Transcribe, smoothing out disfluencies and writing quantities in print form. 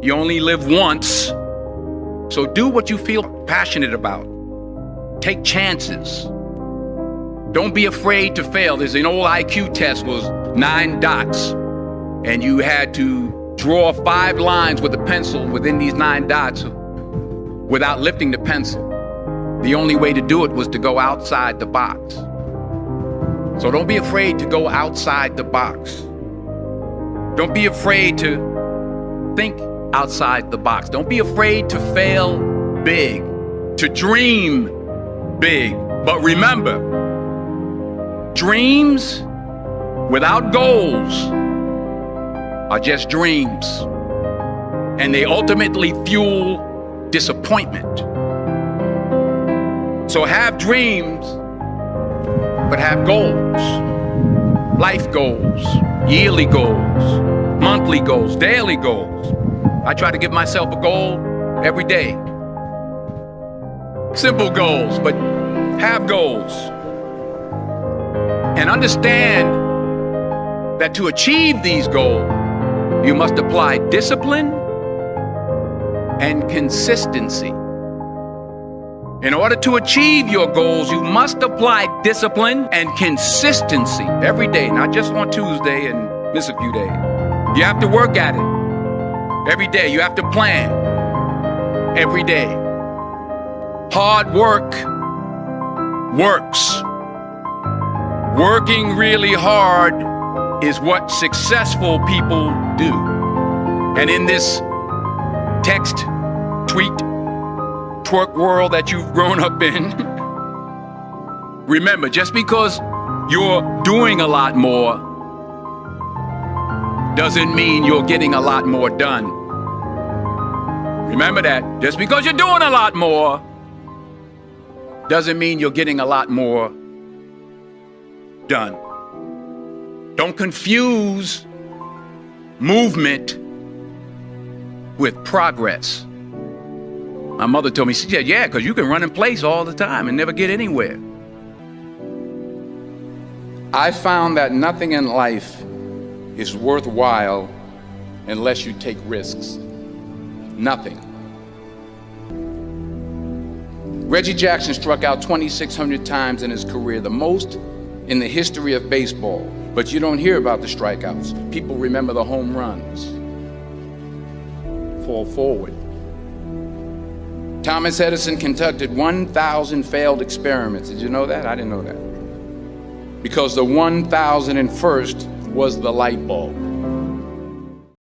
You only live once. So do what you feel passionate about. Take chances. Don't be afraid to fail. There's an old IQ test, was 9 dots. And you had to draw 5 lines with a pencil within these 9 dots without lifting the pencil. The only way to do it was to go outside the box. So don't be afraid to go outside the box. Don't be afraid to think outside the box. Don't be afraid to fail big, to dream big. But remember, dreams without goals are just dreams, and they ultimately fuel disappointment. So have dreams, but have goals. Life goals, yearly goals, monthly goals, daily goals. I try to give myself a goal every day. Simple goals, but have goals. And understand that to achieve these goals, you must apply discipline and consistency. In order to achieve your goals, you must apply discipline and consistency every day, not just on Tuesday and miss a few days. You have to work at it every day. You have to plan every day. Hard work works. Working really hard is what successful people do. And in this text, tweet, twerk world that you've grown up in, remember, just because you're doing a lot more doesn't mean you're getting a lot more done. Remember that. Just because you're doing a lot more doesn't mean you're getting a lot more done. Don't confuse movement with progress. My mother told me, she said, yeah, because you can run in place all the time and never get anywhere. I found that nothing in life is worthwhile unless you take risks. Nothing. Reggie Jackson struck out 2,600 times in his career, the most in the history of baseball. But you don't hear about the strikeouts. People remember the home runs. Fall forward. Thomas Edison conducted 1,000 failed experiments. Did you know that? I didn't know that. Because the 1,001st was the light bulb.